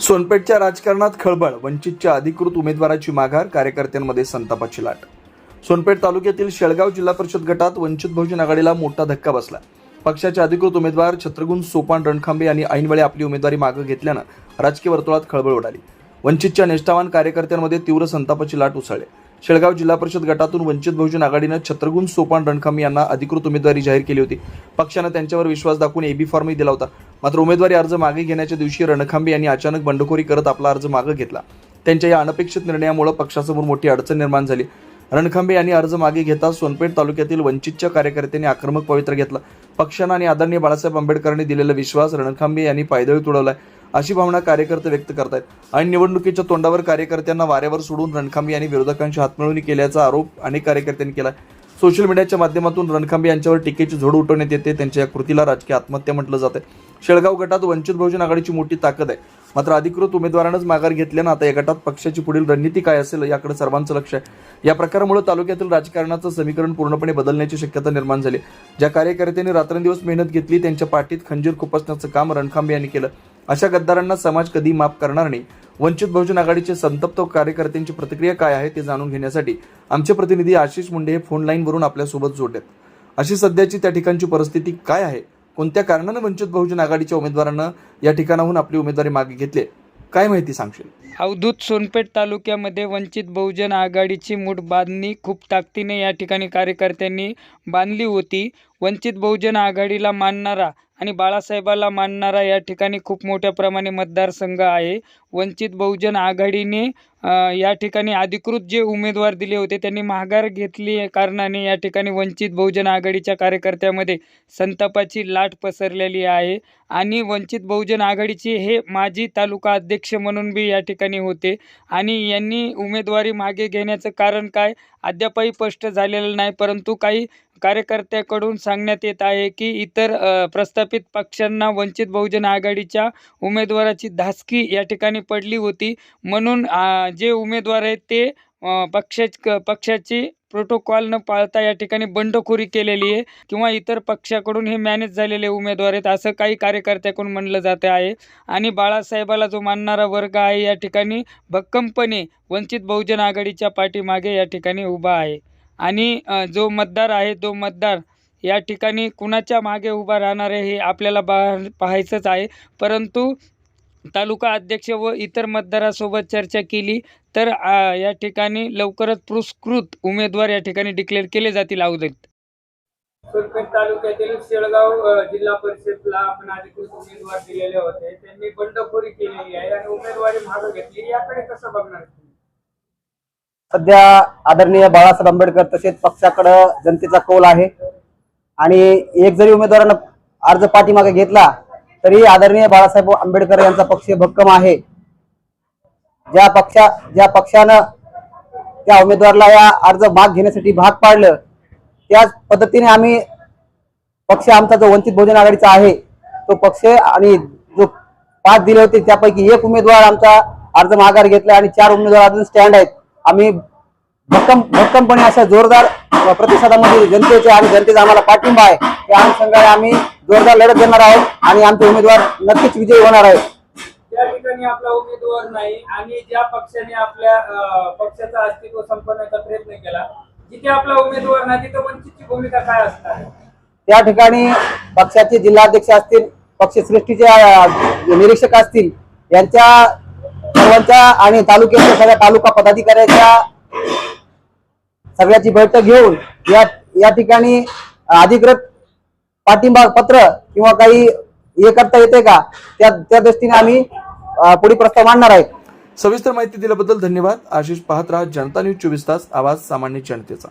सोनपेठच्या राजकारणात खळबळ, वंचितच्या अधिकृत उमेदवाराची माघार, कार्यकर्त्यांमध्ये संतापाची लाट। सोनपेठ तालुक्यातील शेळगाव जिल्हा परिषद गटात वंचित बहुजन आघाडीला मोठा धक्का बसला। पक्षाचे अधिकृत उमेदवार छत्रगुण सोपान रणखांबे यांनी ऐनवेळी आपली उमेदवारी मागे घेतल्यानं राजकीय वर्तुळात खळबळ उडाली। वंचितच्या निष्ठावान कार्यकर्त्यांमध्ये तीव्र संतापाची लाट उसळली। शेळगाव जिल्हा परिषद गटातून वंचित बहुजन आघाडीने छत्रगुण सोपान रणखांबे यांना अधिकृत उमेदवारी जाहीर केली होती। पक्षाने त्यांच्यावर विश्वास दाखवून एबी फॉर्मही दिला होता। मात्र उमेदवारी अर्ज मागे घेण्याच्या दिवशी रणखांबे यांनी अचानक बंडखोरी करत आपला अर्ज मागे घेतला। त्यांच्या या अनपेक्षित निर्णयामुळे पक्षासमोर मोठी अडचण निर्माण झाली। रणखांबे यांनी अर्ज मागे घेता सोनपेठ तालुक्यातील वंचितच्या कार्यकर्त्यांनी आक्रमक पवित्रा घेतला। पक्षाने आणि आदरणीय बाळासाहेब आंबेडकरांनी दिलेला विश्वास रणखांबे यांनी पायदळी तुडवलाय, अशी भावना कार्यकर्ते व्यक्त करतायत। आणि निवडणुकीच्या तोंडावर कार्यकर्त्यांना वाऱ्यावर सोडून रणखांबे यांनी विरोधकांची हातमिळवणी केल्याचा आरोप अनेक कार्यकर्त्यांनी केला। सोशल मीडियाच्या माध्यमातून रणखांबे यांच्यावर टीकेची झोड उठवण्यात येते। त्यांच्या या कृतीला राजकीय आत्महत्या म्हटलं जाते। शेळगाव गटात वंचित बहुजन आघाडीची मोठी ताकद आहे, मात्र अधिकृत उमेदवारांनाच माघार घेतल्यानं आता या गटात पक्षाची पुढील रणनीती काय असेल याकडे सर्वांचं लक्ष आहे। या प्रकारामुळे तालुक्यातील राजकारणाचं समीकरण पूर्णपणे बदलण्याची शक्यता निर्माण झाली। ज्या कार्यकर्त्यांनी रात्रंदिवस मेहनत घेतली त्यांच्या पाठीत खंजीर खुपसण्याचं काम रणखांबे यांनी केलं। अशा गद्दारांना समाज कधी माफ करणार नाही। वंचित बहुजन आघाडीचे संतप्त कार्यकर्त्यांची प्रतिक्रिया काय आहे ते जाणून घेण्यासाठी आमचे प्रतिनिधी आशिष मुंडे हे फोन लाईनवरून आपल्यासोबत जोडलेत। अशी सध्याची त्या ठिकाणची परिस्थिती काय आहे, कोणत्या कारणाने वंचित बहुजन आघाडीच्या उमेदवारांना या ठिकाणाहून आपली उमेदवारी मागे घेतली, काय माहिती सांगशील? अवधूत सोनपेठ तालुक्यामध्ये वंचित बहुजन आघाडीची मूठ बांधणी खूप ताकदीने या ठिकाणी कार्यकर्त्यांनी बांधली होती। वंचित बहुजन आघाडीला मानणारा आणि बाळासाहेबाला मानणारा या ठिकाणी खूप मोठ्या प्रमाणे मतदारसंघ आहे। वंचित बहुजन आघाडीने या ठिकाणी अधिकृत जे उमेदवार दिले होते त्यांनी माघार घेतली कारणाने या ठिकाणी वंचित बहुजन आघाडीच्या कार्यकर्त्यामध्ये संतापाची लाट पसरलेली आहे। आणि वंचित बहुजन आघाडीचे हे माजी तालुका अध्यक्ष म्हणून बी या ठिकाणी होते आणि यांनी उमेदवारी मागे घेण्याचं कारण काय अद्यापही स्पष्ट झालेलं नाही, परंतु काही कार्यकर्त्याकडून सांगण्यात येत आहे की इतर प्रस्थापित पक्षांना वंचित बहुजन आघाडीच्या उमेदवाराची धास्की या ठिकाणी पडली होती, म्हणून जे उमेदवार आहेत ते पक्षाची प्रोटोकॉल न पाळता या ठिकाणी बंडखोरी केलेली आहे किंवा इतर पक्षाकडून हे मॅनेज झालेले उमेदवार आहेत असं काही कार्यकर्त्याकडून म्हणलं जात आहे। आणि बाळासाहेबाला जो मानणारा वर्ग आहे या ठिकाणी भक्कमपणे वंचित बहुजन आघाडीच्या पाठीमागे या ठिकाणी उभा आहे। आणि जो मतदार आहे तो मतदार या ठिकाणी कुणाच्या मागे उभा राहणार आहे हे आपल्याला पाहायचंच आहे, परंतु तालुका अध्यक्ष व इतर मतदारासोबत चर्चा केली तर या ठिकाणी लवकरच पुरस्कृत उमेदवार या ठिकाणी डिक्लेअर केले जातील। अवधूत सोनपेठ तालुक्यातील शेळगाव जिल्हा परिषदला आपण अधिकृत उमेदवार दिलेले होते, त्यांनी बंडखोरी केलेली आहे आणि उमेदवारी मागे घेतली, याकडे कसं बघणार? सध्या आदरणीय बाळासाहेब आंबेडकर तसेच पक्षाकडे जनतेचा कौल आहे आणि एक जरी उमेदवारानं अर्ज पाठीमागे घेतला तरी आदरणीय बाळासाहेब आंबेडकर यांचा पक्ष भक्कम आहे। ज्या पक्षानं त्या उमेदवाराला या अर्ज मागे घेण्यासाठी भाग पाडलं त्याच पद्धतीने आम्ही पक्ष आमचा जो वंचित बहुजन आघाडीचा आहे तो पक्ष आणि जो 5 दिले होते त्यापैकी एक उमेदवार आमचा अर्ज माघार घेतला आणि 4 उमेदवार अजून स्टँड आहेत। आम्ही भक्कमपणे अशा जोरदार प्रतिसादामध्ये जनतेचे आणि जनतेचा आम्हाला पाठिंबा आहे, त्या अनुषंगाने आम्ही जोरदार लढत देणार आहोत आणि आमचे उमेदवार नक्कीच विजयी होणार आहेत। त्या ठिकाणी आपला उमेदवार नाही आणि ज्या पक्षाने आपल्या पक्षाचं अस्तित्व संपवण्याचा प्रयत्न केला, जिथे आपला उमेदवार नाही तिथे वंचितची भूमिका काय असणार? त्या ठिकाणी पक्षाचे जिल्हाध्यक्ष असतील, पक्षश्रेष्ठीचे निरीक्षक असतील, यांच्या सर्वांच्या आणि तालुक्याच्या सगळ्या तालुका पदाधिकाऱ्याच्या सगळ्याची बैठक घेऊन या ठिकाणी अधिकृत पाठिंबा पत्र किंवा काही हे करता येते का त्या दृष्टीने आम्ही पुढे प्रस्ताव मांडणार आहेत। सविस्तर माहिती दिल्याबद्दल धन्यवाद। आशिष पाहत राहा जनता न्यूज 24 तास, आवाज सामान्य जनतेचा।